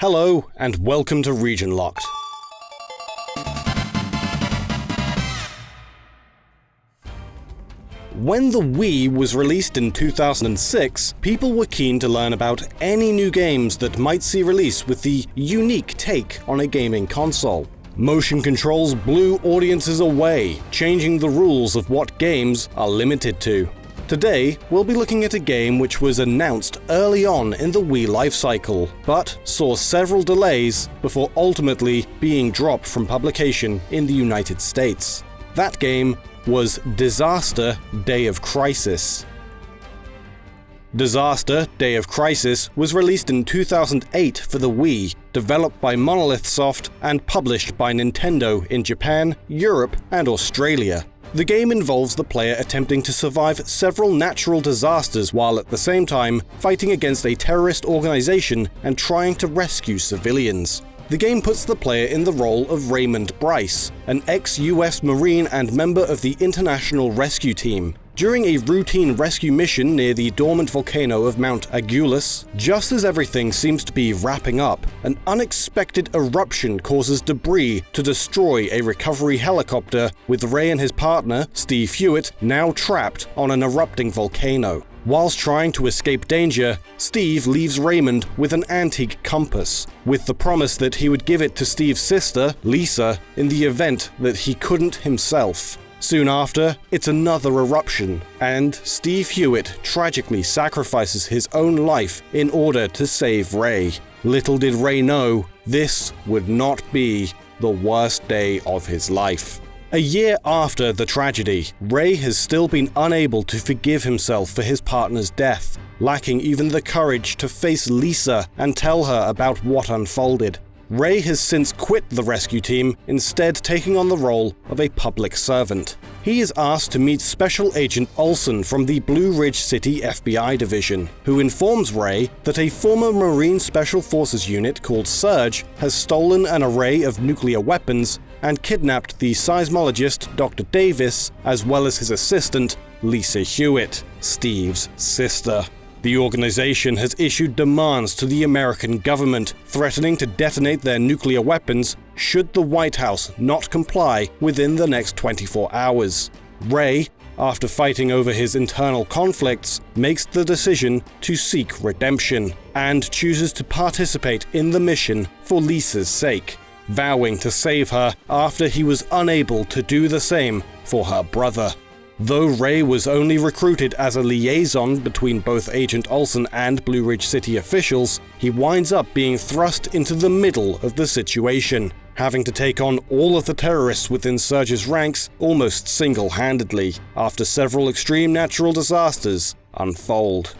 Hello, and welcome to Region Locked. When the Wii was released in 2006, people were keen to learn about any new games that might see release with the unique take on a gaming console. Motion controls blew audiences away, changing the rules of what games are limited to. Today, we'll be looking at a game which was announced early on in the Wii lifecycle, but saw several delays before ultimately being dropped from publication in the United States. That game was Disaster: Day of Crisis. Disaster: Day of Crisis was released in 2008 for the Wii, developed by Monolith Soft and published by Nintendo in Japan, Europe, and Australia. The game involves the player attempting to survive several natural disasters while at the same time fighting against a terrorist organization and trying to rescue civilians. The game puts the player in the role of Raymond Bryce, an ex-US Marine and member of the International Rescue Team. During a routine rescue mission near the dormant volcano of Mount Agulhas, just as everything seems to be wrapping up, an unexpected eruption causes debris to destroy a recovery helicopter, with Ray and his partner, Steve Hewitt, now trapped on an erupting volcano. Whilst trying to escape danger, Steve leaves Raymond with an antique compass, with the promise that he would give it to Steve's sister, Lisa, in the event that he couldn't himself. Soon after, it's another eruption, and Steve Hewitt tragically sacrifices his own life in order to save Ray. Little did Ray know, this would not be the worst day of his life. A year after the tragedy, Ray has still been unable to forgive himself for his partner's death, lacking even the courage to face Lisa and tell her about what unfolded. Ray has since quit the rescue team, instead taking on the role of a public servant. He is asked to meet Special Agent Olsen from the Blue Ridge City FBI division, who informs Ray that a former Marine Special Forces unit called Surge has stolen an array of nuclear weapons and kidnapped the seismologist Dr. Davis, as well as his assistant, Lisa Hewitt, Steve's sister. The organization has issued demands to the American government, threatening to detonate their nuclear weapons should the White House not comply within the next 24 hours. Ray, after fighting over his internal conflicts, makes the decision to seek redemption and chooses to participate in the mission for Lisa's sake, vowing to save her after he was unable to do the same for her brother. Though Ray was only recruited as a liaison between both Agent Olsen and Blue Ridge City officials, he winds up being thrust into the middle of the situation, having to take on all of the terrorists within Surge's ranks almost single-handedly, after several extreme natural disasters unfold.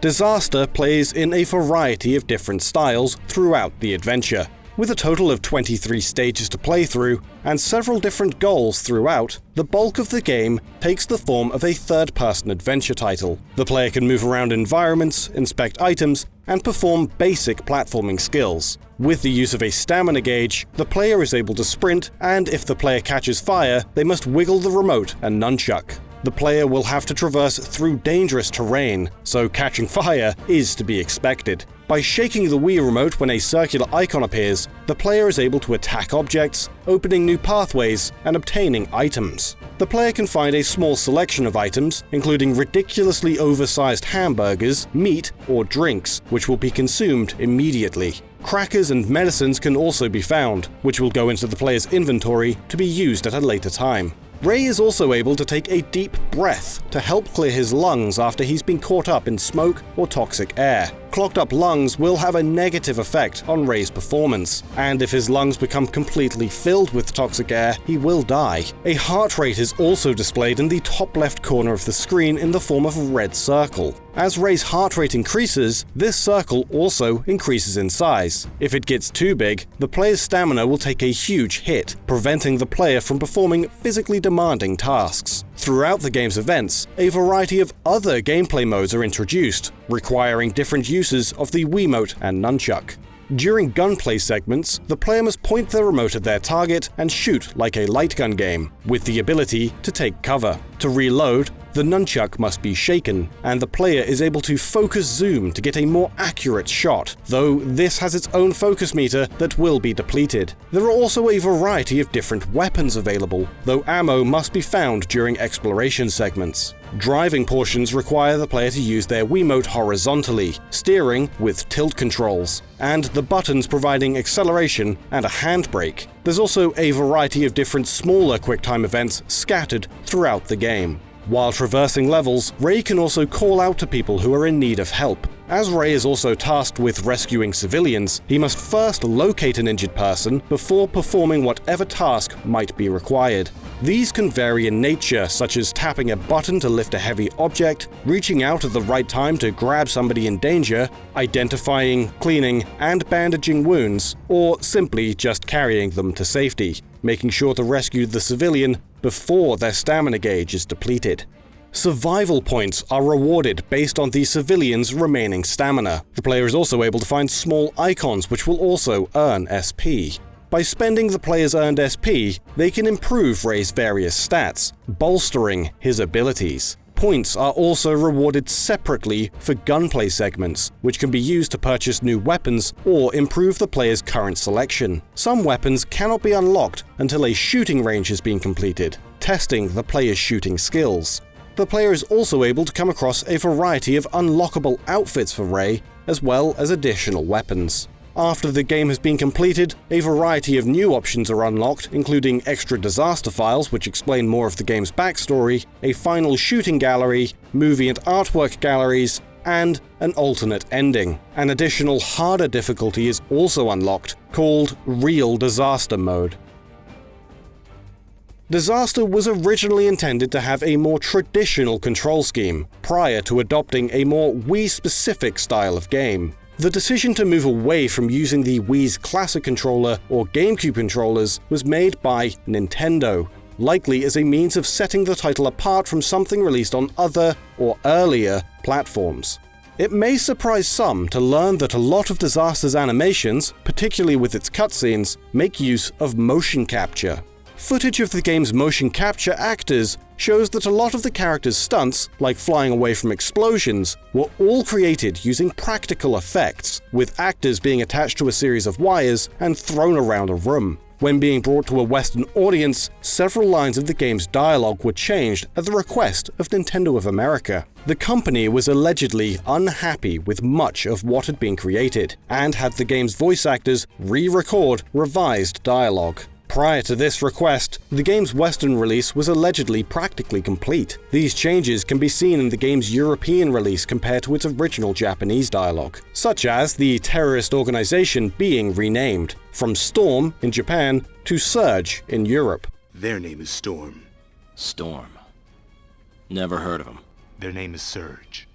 Disaster plays in a variety of different styles throughout the adventure. With a total of 23 stages to play through, and several different goals throughout, the bulk of the game takes the form of a third-person adventure title. The player can move around environments, inspect items, and perform basic platforming skills. With the use of a stamina gauge, the player is able to sprint, and if the player catches fire, they must wiggle the remote and nunchuck. The player will have to traverse through dangerous terrain, so catching fire is to be expected. By shaking the Wii remote when a circular icon appears, the player is able to attack objects, opening new pathways, and obtaining items. The player can find a small selection of items, including ridiculously oversized hamburgers, meat, or drinks, which will be consumed immediately. Crackers and medicines can also be found, which will go into the player's inventory to be used at a later time. Ray is also able to take a deep breath to help clear his lungs after he's been caught up in smoke or toxic air. Clogged up lungs will have a negative effect on Ray's performance, and if his lungs become completely filled with toxic air, he will die. A heart rate is also displayed in the top left corner of the screen in the form of a red circle. As Ray's heart rate increases, this circle also increases in size. If it gets too big, the player's stamina will take a huge hit, preventing the player from performing physically demanding tasks. Throughout the game's events, a variety of other gameplay modes are introduced, requiring different uses of the Wiimote and nunchuck. During gunplay segments, the player must point the remote at their target and shoot like a light gun game, with the ability to take cover. To reload, The nunchuck must be shaken, and the player is able to focus zoom to get a more accurate shot, though this has its own focus meter that will be depleted. There are also a variety of different weapons available, though ammo must be found during exploration segments. Driving portions require the player to use their Wiimote horizontally, steering with tilt controls, and the buttons providing acceleration and a handbrake. There's also a variety of different smaller QuickTime events scattered throughout the game. While traversing levels, Ray can also call out to people who are in need of help. As Ray is also tasked with rescuing civilians, he must first locate an injured person before performing whatever task might be required. These can vary in nature, such as tapping a button to lift a heavy object, reaching out at the right time to grab somebody in danger, identifying, cleaning, and bandaging wounds, or simply just carrying them to safety, making sure to rescue the civilian before their stamina gauge is depleted. Survival points are rewarded based on the civilian's remaining stamina. The player is also able to find small icons which will also earn SP. By spending the player's earned SP, they can improve Ray's various stats, bolstering his abilities. Points are also rewarded separately for gunplay segments, which can be used to purchase new weapons or improve the player's current selection. Some weapons cannot be unlocked until a shooting range has been completed, testing the player's shooting skills. The player is also able to come across a variety of unlockable outfits for Ray, as well as additional weapons. After the game has been completed, a variety of new options are unlocked, including extra disaster files which explain more of the game's backstory, a final shooting gallery, movie and artwork galleries, and an alternate ending. An additional harder difficulty is also unlocked, called Real Disaster Mode. Disaster was originally intended to have a more traditional control scheme, prior to adopting a more Wii-specific style of game. The decision to move away from using the Wii's classic controller or GameCube controllers was made by Nintendo, likely as a means of setting the title apart from something released on other or earlier platforms. It may surprise some to learn that a lot of Disaster's animations, particularly with its cutscenes, make use of motion capture. Footage of the game's motion capture actors shows that a lot of the characters' stunts, like flying away from explosions, were all created using practical effects, with actors being attached to a series of wires and thrown around a room. When being brought to a Western audience, several lines of the game's dialogue were changed at the request of Nintendo of America. The company was allegedly unhappy with much of what had been created, and had the game's voice actors re-record revised dialogue. Prior to this request, the game's Western release was allegedly practically complete. These changes can be seen in the game's European release compared to its original Japanese dialogue, such as the terrorist organization being renamed, from Storm in Japan to Surge in Europe. Their name is Storm. Storm. Never heard of him. Their name is Surge.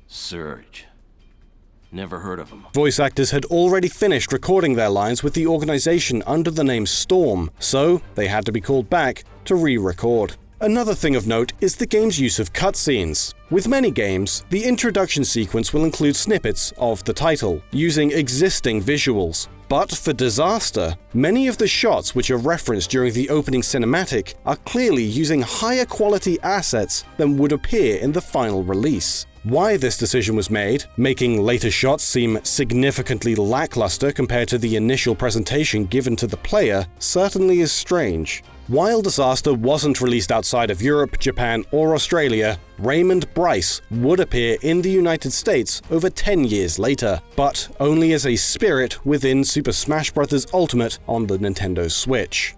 Surge. Never heard of him. Voice actors had already finished recording their lines with the organization under the name Storm, so they had to be called back to re-record. Another thing of note is the game's use of cutscenes. With many games, the introduction sequence will include snippets of the title, using existing visuals. But for Disaster, many of the shots which are referenced during the opening cinematic are clearly using higher quality assets than would appear in the final release. Why this decision was made, making later shots seem significantly lackluster compared to the initial presentation given to the player, certainly is strange. While Disaster wasn't released outside of Europe, Japan, or Australia, Raymond Bryce would appear in the United States over 10 years later, but only as a spirit within Super Smash Bros. Ultimate on the Nintendo Switch.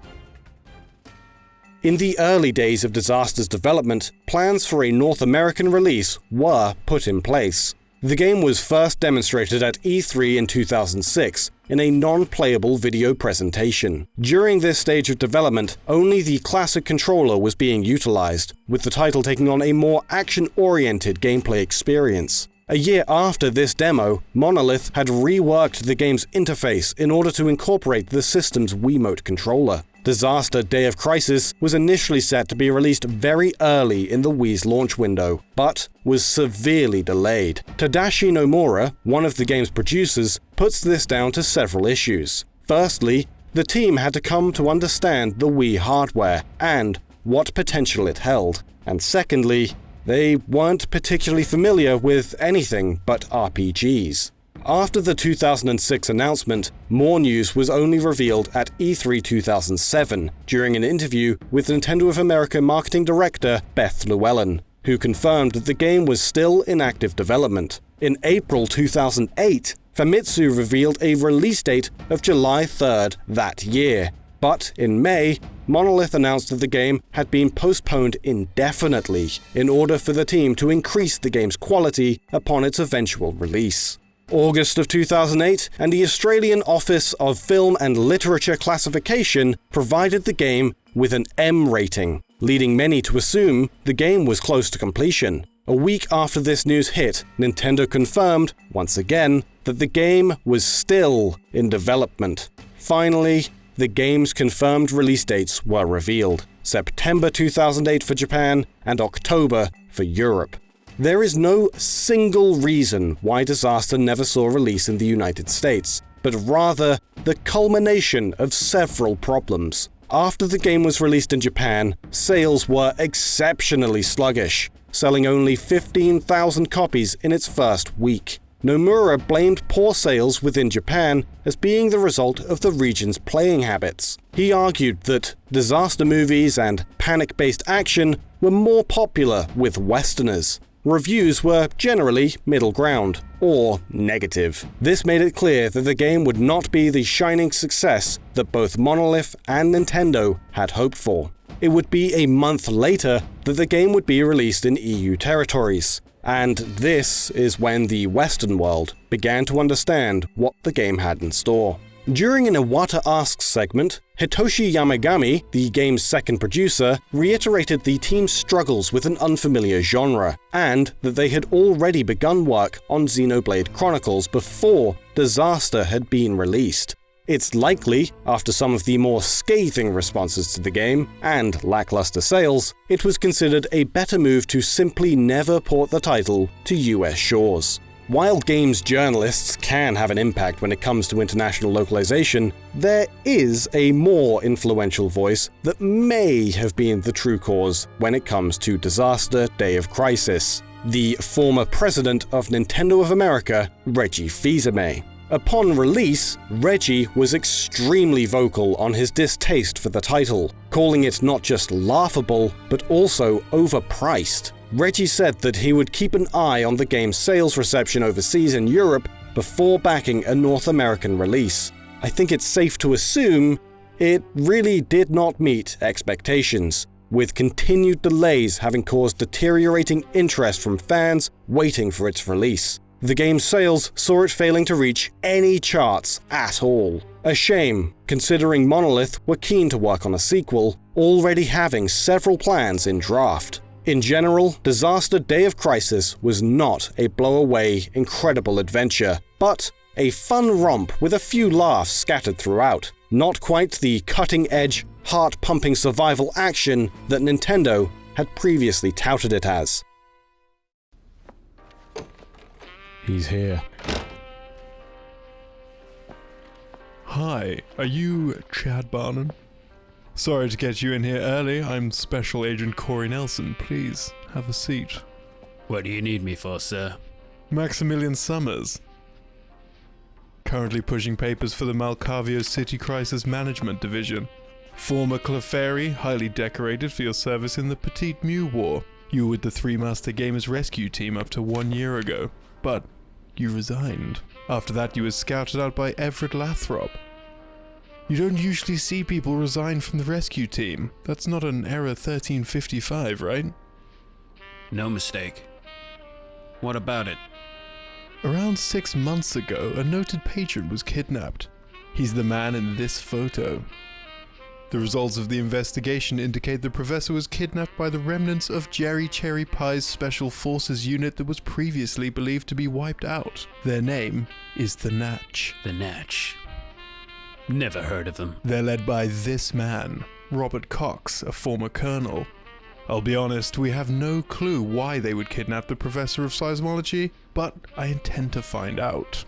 In the early days of Disaster's development, plans for a North American release were put in place. The game was first demonstrated at E3 in 2006 in a non-playable video presentation. During this stage of development, only the classic controller was being utilized, with the title taking on a more action-oriented gameplay experience. A year after this demo, Monolith had reworked the game's interface in order to incorporate the system's Wiimote controller. Disaster Day of Crisis was initially set to be released very early in the Wii's launch window, but was severely delayed. Tadashi Nomura, one of the game's producers, puts this down to several issues. Firstly, the team had to come to understand the Wii hardware and what potential it held, and secondly, they weren't particularly familiar with anything but RPGs. After the 2006 announcement, more news was only revealed at E3 2007 during an interview with Nintendo of America marketing director Beth Llewellyn, who confirmed that the game was still in active development. In April 2008, Famitsu revealed a release date of July 3rd that year. But in May, Monolith announced that the game had been postponed indefinitely in order for the team to increase the game's quality upon its eventual release. August of 2008, and the Australian Office of Film and Literature Classification provided the game with an M rating, leading many to assume the game was close to completion. A week after this news hit, Nintendo confirmed, once again, that the game was still in development. Finally, the game's confirmed release dates were revealed: September 2008 for Japan and October for Europe. There is no single reason why Disaster never saw release in the United States, but rather the culmination of several problems. After the game was released in Japan, sales were exceptionally sluggish, selling only 15,000 copies in its first week. Nomura blamed poor sales within Japan as being the result of the region's playing habits. He argued that disaster movies and panic-based action were more popular with Westerners. Reviews were generally middle ground, or negative. This made it clear that the game would not be the shining success that both Monolith and Nintendo had hoped for. It would be a month later that the game would be released in EU territories, and this is when the Western world began to understand what the game had in store. During an Iwata Asks segment, Hitoshi Yamagami, the game's second producer, reiterated the team's struggles with an unfamiliar genre, and that they had already begun work on Xenoblade Chronicles before Disaster had been released. It's likely, after some of the more scathing responses to the game and lackluster sales, it was considered a better move to simply never port the title to US shores. While games journalists can have an impact when it comes to international localization, there is a more influential voice that may have been the true cause when it comes to Disaster Day of Crisis: the former president of Nintendo of America, Reggie Fils-aime. Upon release, Reggie was extremely vocal on his distaste for the title, calling it not just laughable, but also overpriced. Reggie said that he would keep an eye on the game's sales reception overseas in Europe before backing a North American release. I think it's safe to assume it really did not meet expectations, with continued delays having caused deteriorating interest from fans waiting for its release. The game's sales saw it failing to reach any charts at all. A shame, considering Monolith were keen to work on a sequel, already having several plans in draft. In general, Disaster Day of Crisis was not a blow-away, incredible adventure, but a fun romp with a few laughs scattered throughout. Not quite the cutting-edge, heart-pumping survival action that Nintendo had previously touted it as. He's here. Hi, are you Chad Barnum? Sorry to get you in here early. I'm Special Agent Corey Nelson. Please, have a seat. What do you need me for, sir? Maximilian Summers. Currently pushing papers for the Malcavio City Crisis Management Division. Former Clefairy, highly decorated for your service in the Petite Mew War. You were with the Three Master Gamers Rescue Team up to 1 year ago. But you resigned. After that you were scouted out by Everett Lathrop. You don't usually see people resign from the rescue team. That's not an Error 1355, right? No mistake. What about it? Around 6 months ago, a noted patron was kidnapped. He's the man in this photo. The results of the investigation indicate the professor was kidnapped by the remnants of Jerry Cherry Pie's Special Forces unit that was previously believed to be wiped out. Their name is the Natch. The Natch. Never heard of them. They're led by this man, Robert Cox, a former colonel. I'll be honest, we have no clue why they would kidnap the professor of seismology, but I intend to find out.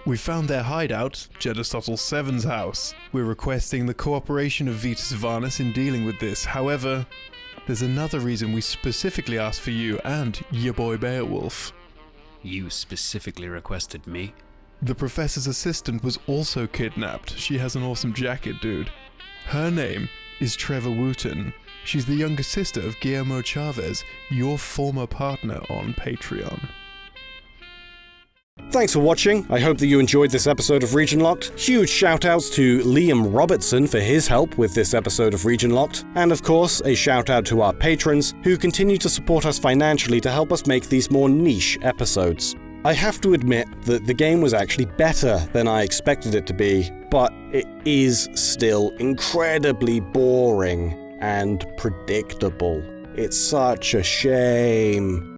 We found their hideout, Jedistotl 7's house. We're requesting the cooperation of Vitus Varnus in dealing with this. However, there's another reason we specifically asked for you and your boy Beowulf. You specifically requested me? The professor's assistant was also kidnapped. She has an awesome jacket, dude. Her name is Trevor Wooten. She's the younger sister of Guillermo Chavez, your former partner on Patreon. Thanks for watching. I hope that you enjoyed this episode of Region Locked. Huge shout-outs to Liam Robertson for his help with this episode of Region Locked. And of course, a shout-out to our patrons who continue to support us financially to help us make these more niche episodes. I have to admit that the game was actually better than I expected it to be, but it is still incredibly boring and predictable. It's such a shame.